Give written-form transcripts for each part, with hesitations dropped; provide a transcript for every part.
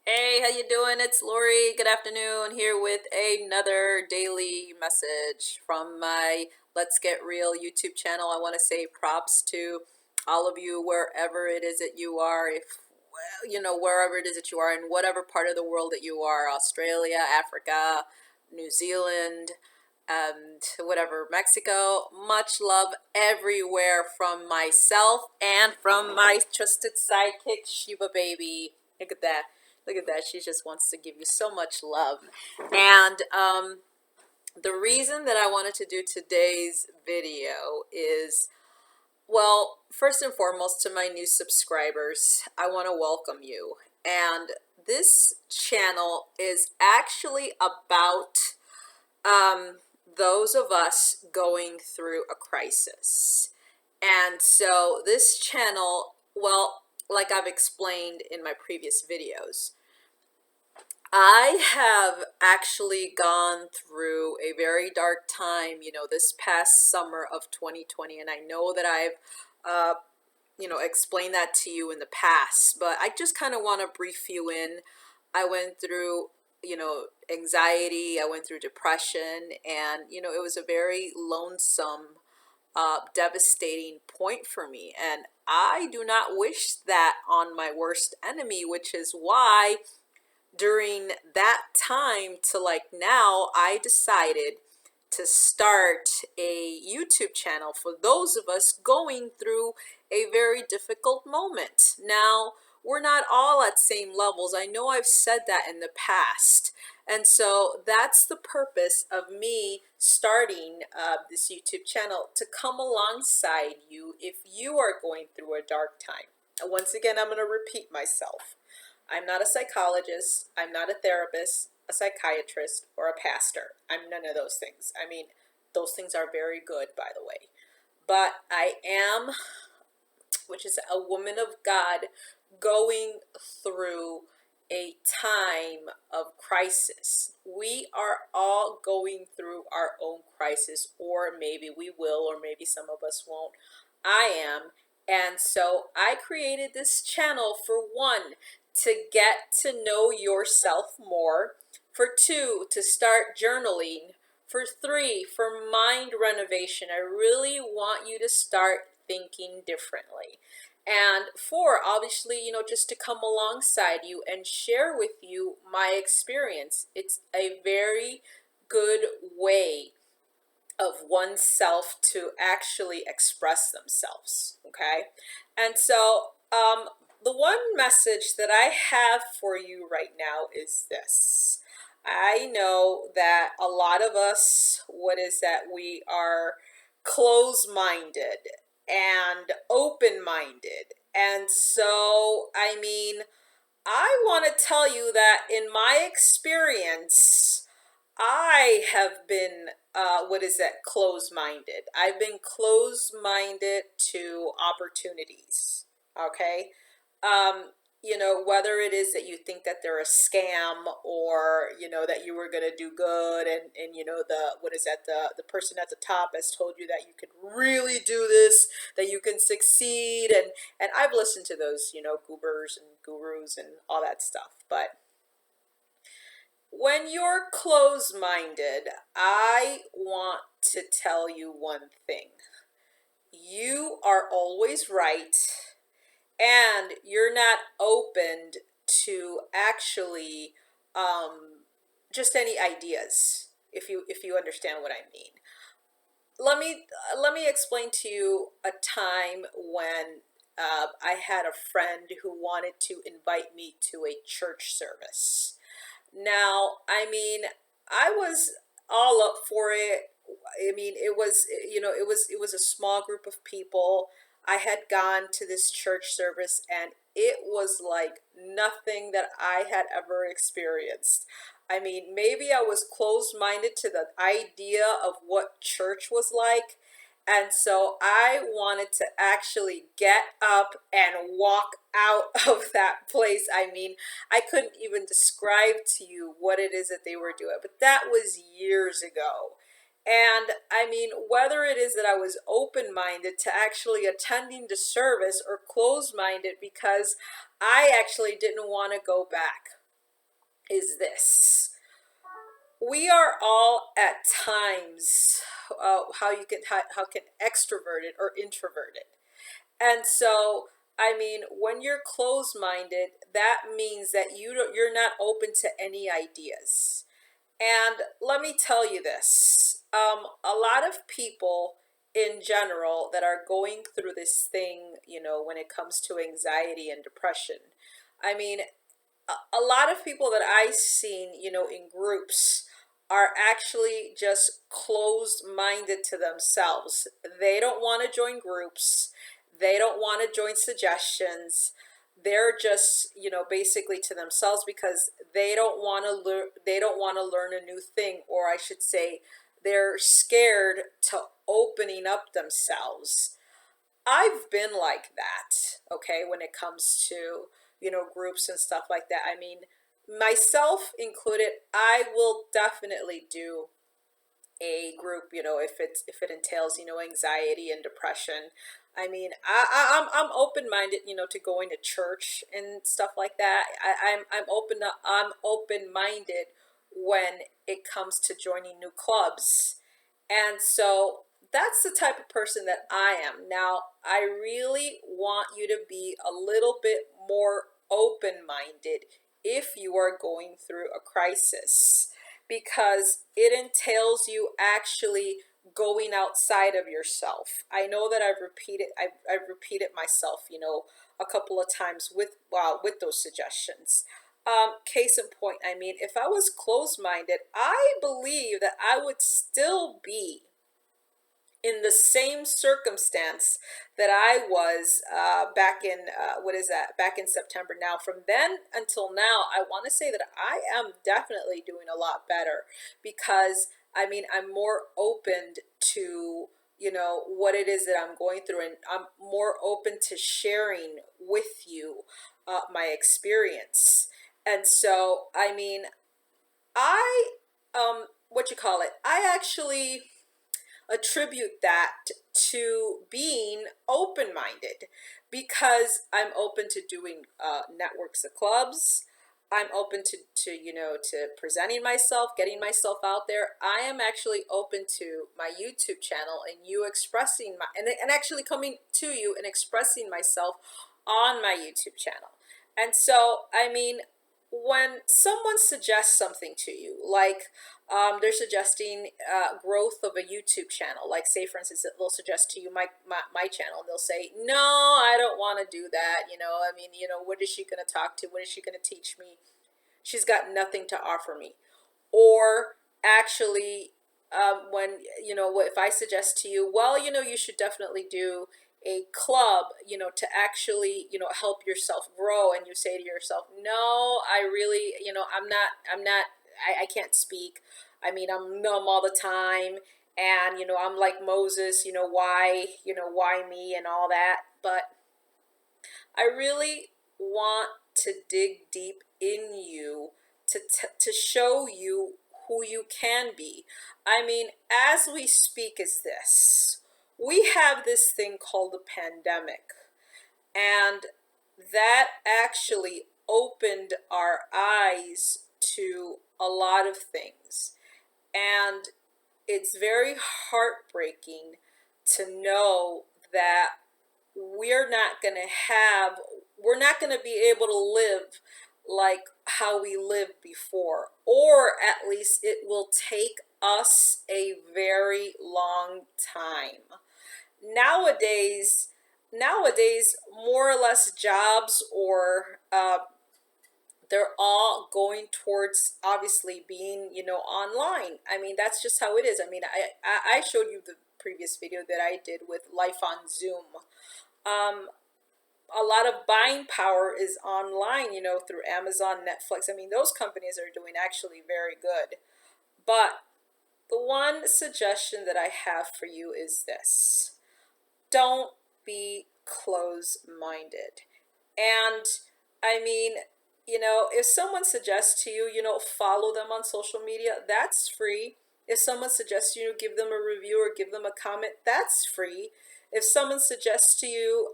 Hey, how you doing? It's Lori. Good afternoon. Here with another daily message from my Let's Get Real YouTube channel. I want to say props to all of you wherever it is that you are. If wherever it is that you are, in whatever part of the world that you are, Australia, Africa, New Zealand, and whatever, Mexico. Much love everywhere from myself and from my trusted sidekick, Shebah Baby. Look at that. Look at that. She just wants to give you so much love. And the reason that I wanted to do today's video is, well, first and foremost, to my new subscribers, I want to welcome you. And this channel is actually about those of us going through a crisis. And so this channel, well, like I've explained in my previous videos, I have actually gone through a very dark time, this past summer of 2020, and I know that I've, explained that to you in the past, but I just kind of want to brief you in. I went through, anxiety, I went through depression, and, it was a very lonesome, devastating point for me, and I do not wish that on my worst enemy, which is why during that time to like now, I decided to start a YouTube channel for those of us going through a very difficult moment. Now, we're not all at same levels. I know I've said that in the past. And so that's the purpose of me starting this YouTube channel, to come alongside you if you are going through a dark time. And once again, I'm going to repeat myself. I'm not a psychologist, I'm not a therapist, a psychiatrist, or a pastor. I'm none of those things. I mean, those things are very good, by the way. But I am, which is a woman of God, going through a time of crisis. We are all going through our own crisis, or maybe we will, or maybe some of us won't. I am. And so I created this channel, for one, to get to know yourself more, for two, to start journaling, for three, for mind renovation. I really want you to start thinking differently. And four, obviously, just to come alongside you and share with you my experience. It's a very good way of oneself to actually express themselves, okay? And so the one message that I have for you right now is this. I know that a lot of us, we are closed-minded and open-minded. And so, I want to tell you that in my experience, I have been, closed-minded. I've been closed-minded to opportunities, okay? Whether it is that you think that they're a scam, or, that you were going to do good, and the person at the top has told you that you can really do this, that you can succeed, and I've listened to those, goobers and gurus and all that stuff, but when you're closed-minded, I want to tell you one thing. You are always right, and you're not open to actually just any ideas, if you understand what I mean. Let me explain to you a time when I had a friend who wanted to invite me to a church service. Now, I was all up for it. It was a small group of people. I had gone to this church service, and it was like nothing that I had ever experienced. Maybe I was closed-minded to the idea of what church was like. And so I wanted to actually get up and walk out of that place. I couldn't even describe to you what it is that they were doing, but that was years ago. And whether it is that I was open-minded to actually attending the service, or closed-minded because I actually didn't want to go back. is this. We are all at times, how can extroverted or introverted. And so, I mean, when you're closed-minded, that means that you're not open to any ideas. And let me tell you this, a lot of people in general that are going through this thing, when it comes to anxiety and depression, I mean, a lot of people that I've seen, in groups are actually just closed minded to themselves. They don't want to join groups. They don't want to join suggestions. They're just, basically to themselves because they don't want to learn. They don't want to learn a new thing, or I should say, they're scared to opening up themselves. I've been like that, okay, when it comes to, groups and stuff like that. I mean, myself included, I will definitely do a group, if it entails, anxiety and depression. I mean, I'm open minded, to going to church and stuff like that. I'm open minded when it comes to joining new clubs. And so that's the type of person that I am. Now, I really want you to be a little bit more open minded if you are going through a crisis, because it entails you actually going outside of yourself. I know that I've repeated myself, a couple of times with, wow, with those suggestions. Case in point, I mean, if I was closed minded, I believe that I would still be in the same circumstance that I was back in, what is that? Back in September. Now, from then until now, I want to say that I am definitely doing a lot better because I mean, I'm more open to, what it is that I'm going through, and I'm more open to sharing with you my experience. And so, I mean, I, what you call it? I actually attribute that to being open minded because I'm open to doing networks of clubs. I'm open to presenting myself, getting myself out there. I am actually open to my YouTube channel and you expressing and actually coming to you and expressing myself on my YouTube channel. And so, I mean, when someone suggests something to you, like they're suggesting growth of a YouTube channel. Like, say, for instance, they'll suggest to you my channel. They'll say, no, I don't want to do that. I mean, what is she going to talk to? What is she going to teach me? She's got nothing to offer me. Or actually, when, if I suggest to you, well, you should definitely do a club, to actually, help yourself grow. And you say to yourself, no, I really, I can't speak. I mean, I'm numb all the time. And, I'm like Moses, why me and all that. But I really want to dig deep in you to show you who you can be. I mean, as we speak, is this. We have this thing called the pandemic, and that actually opened our eyes to a lot of things. And it's very heartbreaking to know that we're not going to have, we're not going to be able to live like how we lived before, or at least it will take us a very long time. Nowadays, more or less jobs or they're all going towards obviously being, online. I mean, that's just how it is. I mean, I showed you the previous video that I did with life on Zoom. Um, a lot of buying power is online, through Amazon, Netflix. I mean, those companies are doing actually very good. But the one suggestion that I have for you is this. Don't be close minded. And I mean, if someone suggests to you, follow them on social media, that's free. If someone suggests to you, give them a review or give them a comment, that's free. If someone suggests to you,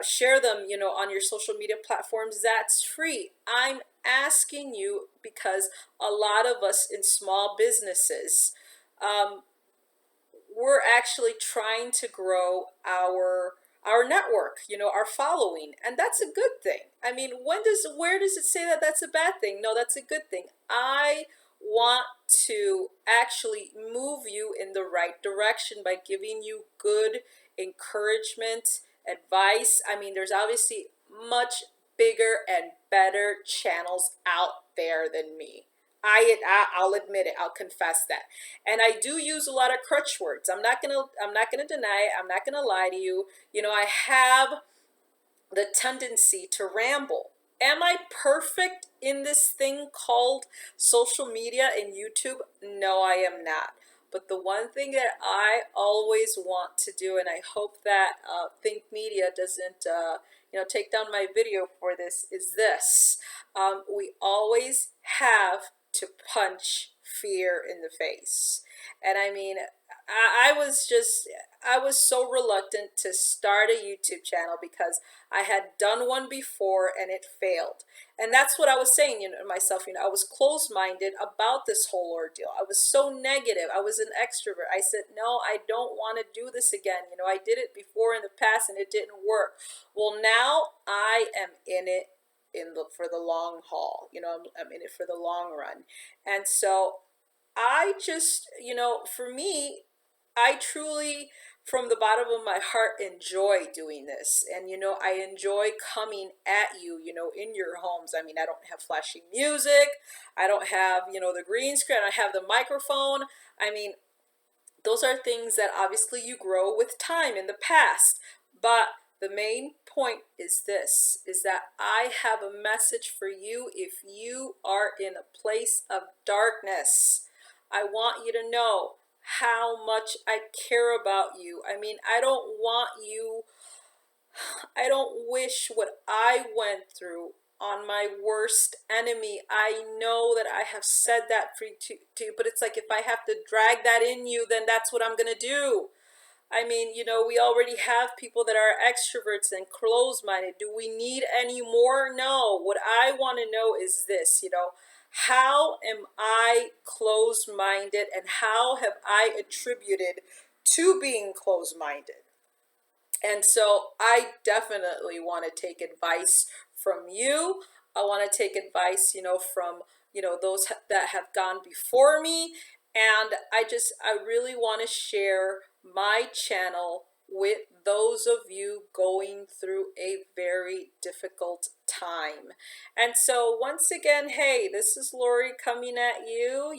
share them, on your social media platforms. That's free. I'm asking you because a lot of us in small businesses, um, we're actually trying to grow our network, our following, and that's a good thing. I mean, where does it say that that's a bad thing? No, that's a good thing. I want to actually move you in the right direction by giving you good encouragement, advice. I mean, there's obviously much bigger and better channels out there than me. I'll admit it. I'll confess that. And I do use a lot of crutch words. I'm not gonna deny it. I'm not gonna lie to you. I have the tendency to ramble. Am I perfect in this thing called social media and YouTube? No, I am not. But the one thing that I always want to do, and I hope that Think Media doesn't, take down my video for this, is this. We always have to punch fear in the face. And I mean, I was so reluctant to start a YouTube channel because I had done one before and it failed. And that's what I was saying, to myself, I was closed-minded about this whole ordeal. I was so negative. I was an extrovert. I said, no, I don't want to do this again. I did it before in the past and it didn't work. Well, now I am in it for the long haul. I'm in it for the long run. And so I just, for me, I truly, from the bottom of my heart, enjoy doing this. And, I enjoy coming at you, in your homes. I mean, I don't have flashy music. I don't have, the green screen. I have the microphone. I mean, those are things that obviously you grow with time in the past. But the main point is this, is that I have a message for you if you are in a place of darkness. I want you to know how much I care about you. I mean, I don't wish what I went through on my worst enemy. I know that I have said that for you to you, but it's like if I have to drag that in you, then that's what I'm going to do. I mean, we already have people that are extroverts and closed-minded. Do we need any more? No. What I want to know is this, how am I closed-minded and how have I attributed to being closed-minded? And so I definitely want to take advice from you. I want to take advice, from, those that have gone before me. And I really want to share my channel with those of you going through a very difficult time. And so once again, hey, this is Lori coming at you,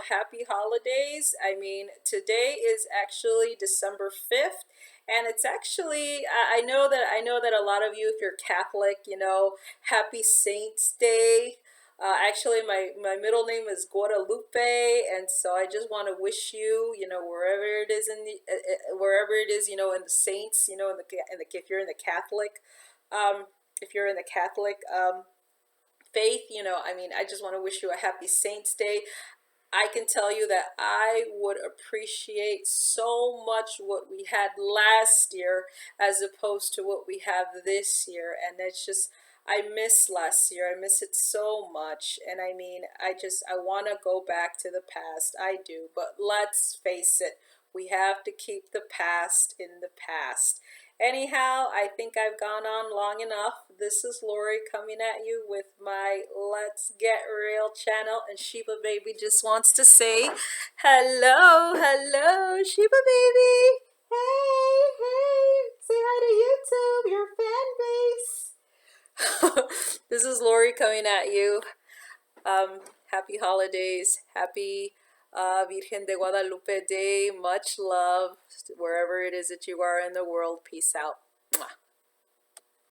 happy holidays. I mean, today is actually December 5th. And it's actually, I know that a lot of you, if you're Catholic, happy Saints Day. Actually, my middle name is Guadalupe, and so I just want to wish you, wherever it is wherever it is, in the saints, if you're in the Catholic, um, if you're in the Catholic faith, I mean, I just want to wish you a happy Saints Day. I can tell you that I would appreciate so much what we had last year as opposed to what we have this year. And it's just, I miss last year. I miss it so much. And I mean, I want to go back to the past. I do. But let's face it, we have to keep the past in the past. Anyhow, I think I've gone on long enough. This is Lori coming at you with my Let's Get Real channel, and Shebah Baby just wants to say hello, hello, Shebah Baby. Hey, hey, say hi to YouTube, your fan base. This is Lori coming at you. Happy holidays, happy Virgen de Guadalupe Day. Much love wherever it is that you are in the world. Peace out.